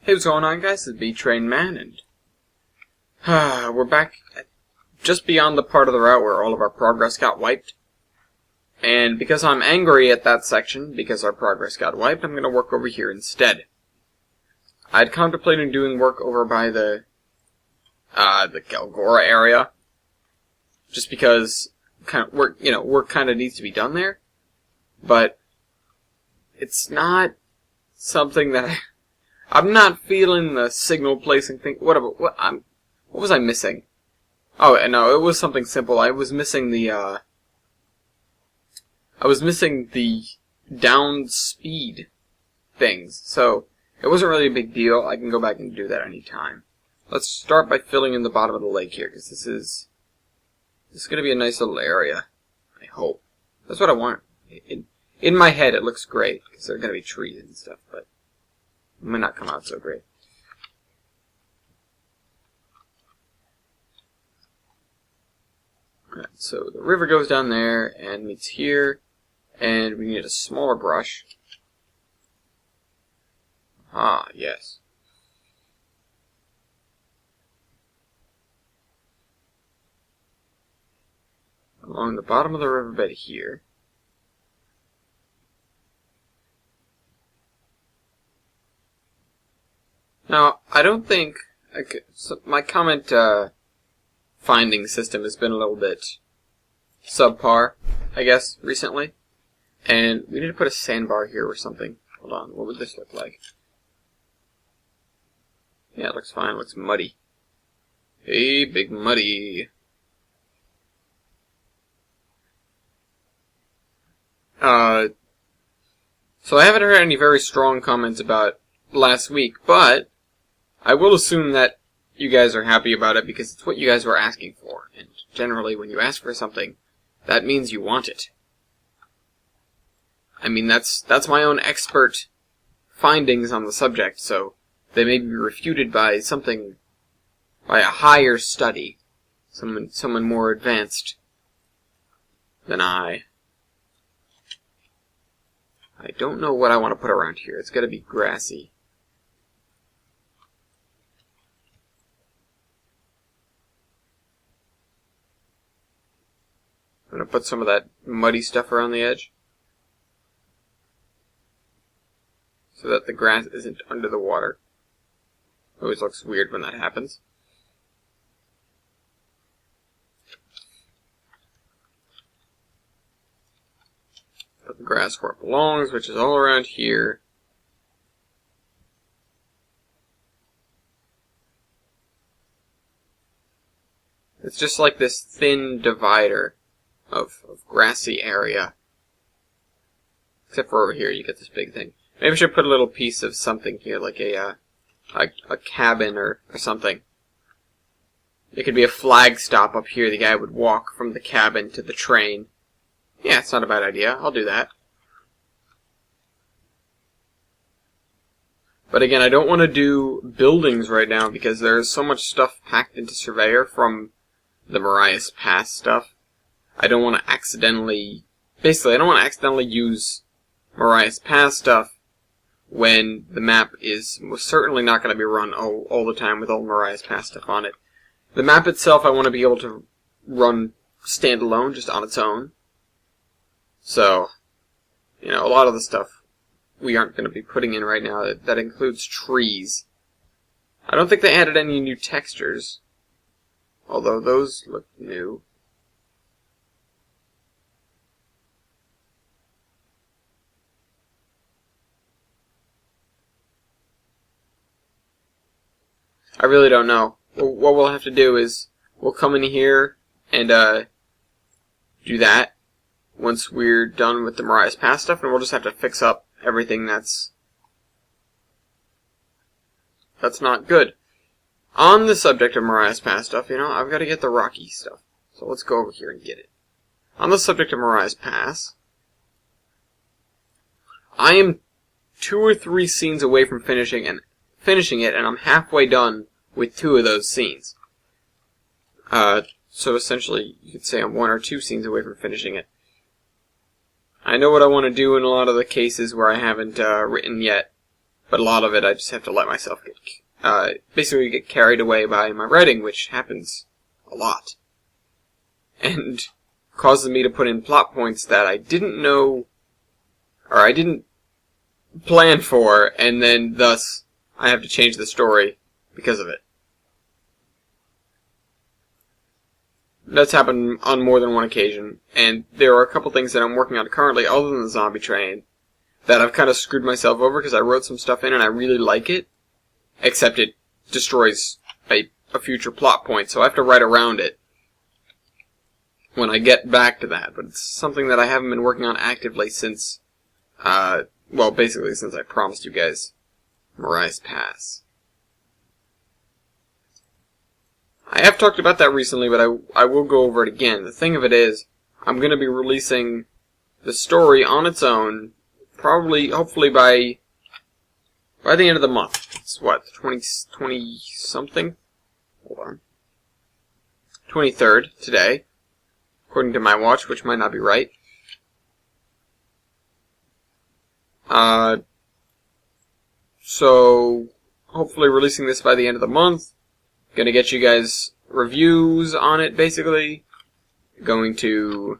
Hey, what's going on, guys? It's B-Train Man, and we're back just beyond the part of the route where all of our progress got wiped. And because I'm angry at that section, because our progress got wiped, I'm going to work over here instead. I'd contemplated doing work over by the Galgora area, just because work kind of needs to be done there. But it's not something that I'm not feeling the signal placing thing. What was I missing? Oh, no, it was something simple. I was missing the down speed things. So it wasn't really a big deal. I can go back and do that anytime. Let's start by filling in the bottom of the lake here, because this is going to be a nice little area. I hope. That's what I want. In my head, it looks great, because there are going to be trees and stuff, but it might not come out so great. Alright, so the river goes down there and meets here, and we need a smaller brush. Ah, yes. Along the bottom of the riverbed here. Now, I don't think my comment finding system has been a little bit subpar, I guess, recently. And we need to put a sandbar here or something. Hold on, what would this look like? Yeah, it looks fine, it looks muddy. Hey, big muddy. So I haven't heard any very strong comments about last week, but I will assume that you guys are happy about it because it's what you guys were asking for. And generally, when you ask for something, that means you want it. I mean, that's my own expert findings on the subject, so they may be refuted by a higher study, someone more advanced than I. I don't know what I want to put around here. It's got to be grassy. I'm going to put some of that muddy stuff around the edge, so that the grass isn't under the water. Always looks weird when that happens. Put the grass where it belongs, which is all around here. It's just like this thin divider of grassy area. Except for over here, you get this big thing. Maybe I should put a little piece of something here, like a cabin or something. It could be a flag stop up here. The guy would walk from the cabin to the train. Yeah, it's not a bad idea. I'll do that. But again, I don't want to do buildings right now because there's so much stuff packed into Surveyor from the Marias Pass stuff. I don't want to accidentally use Marias Pass stuff when the map is most certainly not going to be run all the time with all Marias Pass stuff on it. The map itself I want to be able to run standalone, just on its own. So, a lot of the stuff we aren't going to be putting in right now. That includes trees. I don't think they added any new textures, although those look new. I really don't know. What we'll have to do is we'll come in here and do that once we're done with the Marias Pass stuff, and we'll just have to fix up everything that's not good. On the subject of Marias Pass stuff, I've got to get the rocky stuff. So let's go over here and get it. On the subject of Marias Pass, I am 2 or 3 scenes away from finishing it, and I'm halfway done with 2 of those scenes. So essentially, you could say I'm 1 or 2 scenes away from finishing it. I know what I want to do in a lot of the cases where I haven't written yet. but a lot of it I just have to let myself basically get carried away by my writing, which happens a lot. And causes me to put in plot points that I didn't know, or I didn't plan for, and then thus I have to change the story because of it. That's happened on more than one occasion, and there are a couple things that I'm working on currently other than the zombie train that I've kind of screwed myself over because I wrote some stuff in and I really like it, except it destroys a future plot point, so I have to write around it when I get back to that. But it's something that I haven't been working on actively since, well, basically since I promised you guys Mariah's Pass. I have talked about that recently, but I will go over it again. The thing of it is, I'm going to be releasing the story on its own, hopefully by the end of the month. It's what, 20 something? Hold on. 23rd today, according to my watch, which might not be right. So, hopefully releasing this by the end of the month. Gonna get you guys reviews on it, basically. Going to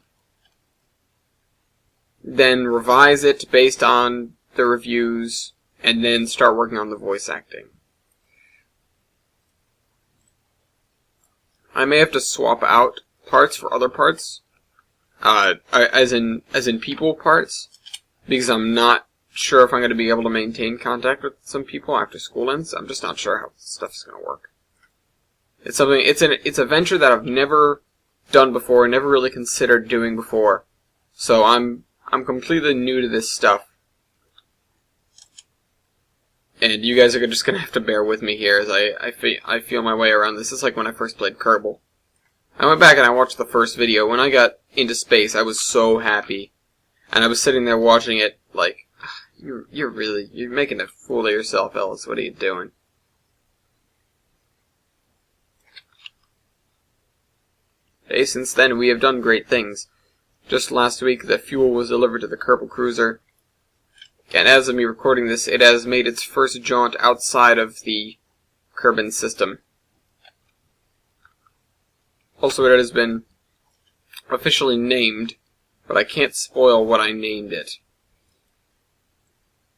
then revise it based on the reviews, and then start working on the voice acting. I may have to swap out parts for other parts, as in people parts, because I'm not sure if I'm going to be able to maintain contact with some people after school ends. I'm just not sure how this stuff is going to work. It's a venture that I've never done before, never really considered doing before. So I'm completely new to this stuff. And you guys are just gonna have to bear with me here as I feel my way around this. It's like when I first played Kerbal. I went back and I watched the first video. When I got into space, I was so happy. And I was sitting there watching it like, you're making a fool of yourself, Ellis. What are you doing? Hey, since then, we have done great things. Just last week, the fuel was delivered to the Kerbal cruiser. And as of me recording this, it has made its first jaunt outside of the Kerbin system. Also, it has been officially named, but I can't spoil what I named it,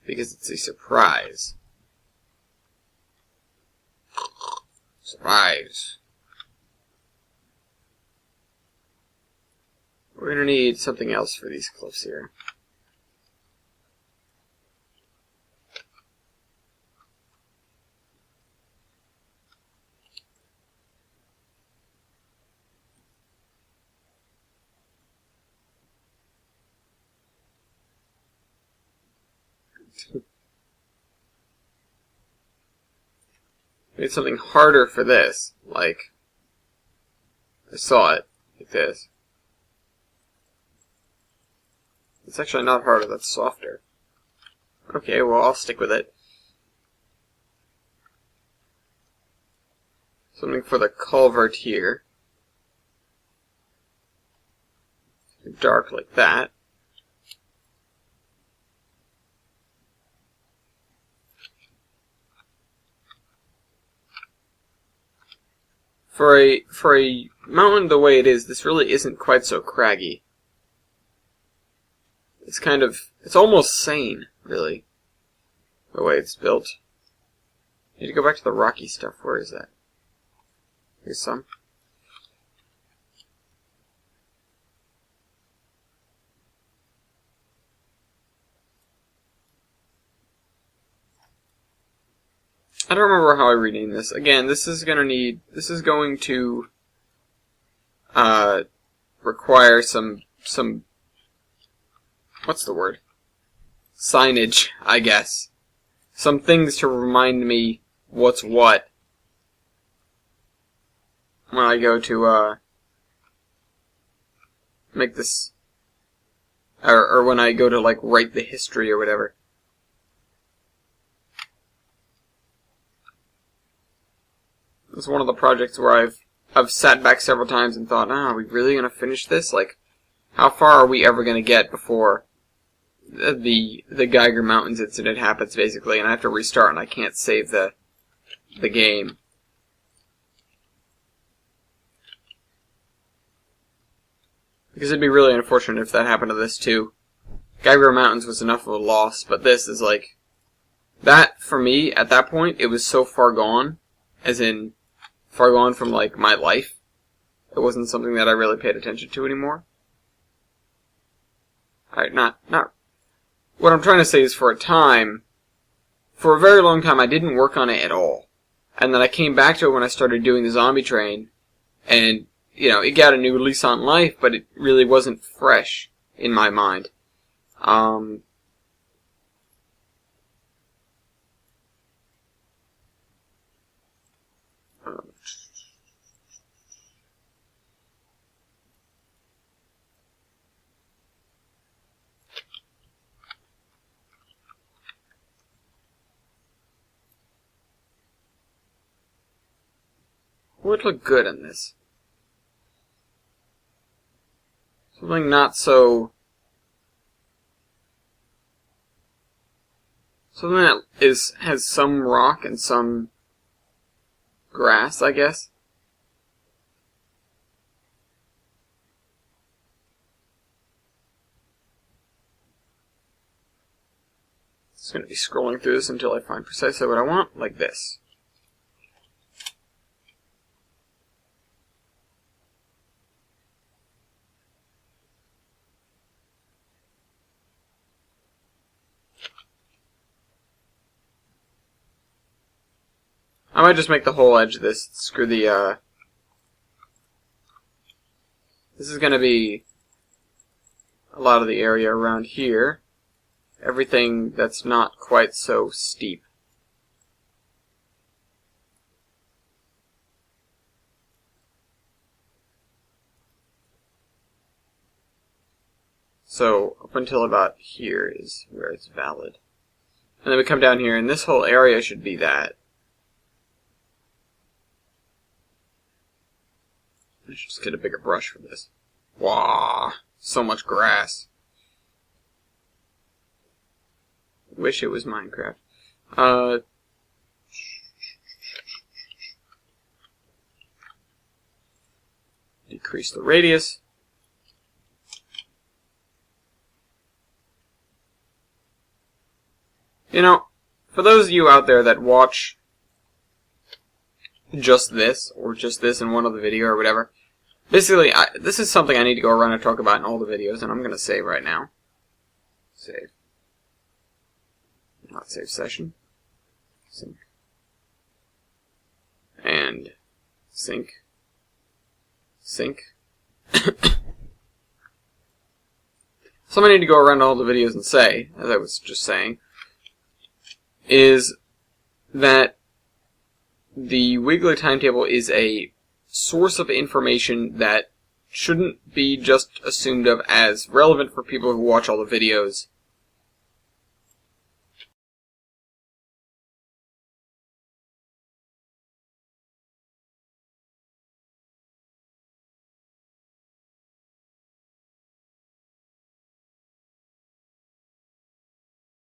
because it's a surprise. Surprise. We're going to need something else for these cliffs here. We need something harder for this, like, I saw it, like this. It's actually not harder, that's softer. Okay, well, I'll stick with it. Something for the culvert here. Dark like that. For a mountain the way it is, this really isn't quite so craggy. It's almost sane, really, the way it's built. Need to go back to the rocky stuff. Where is that? Here's some. I don't remember how I renamed this. Again, this is going to require some what's the word? Signage, I guess. Some things to remind me what's what when I go to make this, or when I go to like write the history or whatever. It's one of the projects where I've sat back several times and thought, are we really gonna finish this? Like, how far are we ever gonna get before the Geiger Mountains incident happens basically, and I have to restart, and I can't save the game. Because it'd be really unfortunate if that happened to this too. Geiger Mountains was enough of a loss, but this is like... That, for me, at that point, it was so far gone, as in, far gone from, like, my life. It wasn't something that I really paid attention to anymore. Alright, not... What I'm trying to say is for a very long time, I didn't work on it at all. And then I came back to it when I started doing the zombie train, and, you know, it got a new lease on life, but it really wasn't fresh in my mind. Would look good in this. Something not so... Something that has some rock and some grass, I guess. Just going to be scrolling through this until I find precisely what I want, like this. I might just make the whole edge of this. Screw the, This is going to be a lot of the area around here. Everything that's not quite so steep. So, up until about here is where it's valid. And then we come down here, and this whole area should be that. I should just get a bigger brush for this. Wow, so much grass. Wish it was Minecraft. Decrease the radius. You know, for those of you out there that watch just this, or just this in one other video or whatever, basically, this is something I need to go around and talk about in all the videos, and I'm going to save right now. Save. Not save session. Sync. And sync. Sync. Something I need to go around all the videos and say, as I was just saying, is that the Wiggler timetable is a source of information that shouldn't be just assumed of as relevant for people who watch all the videos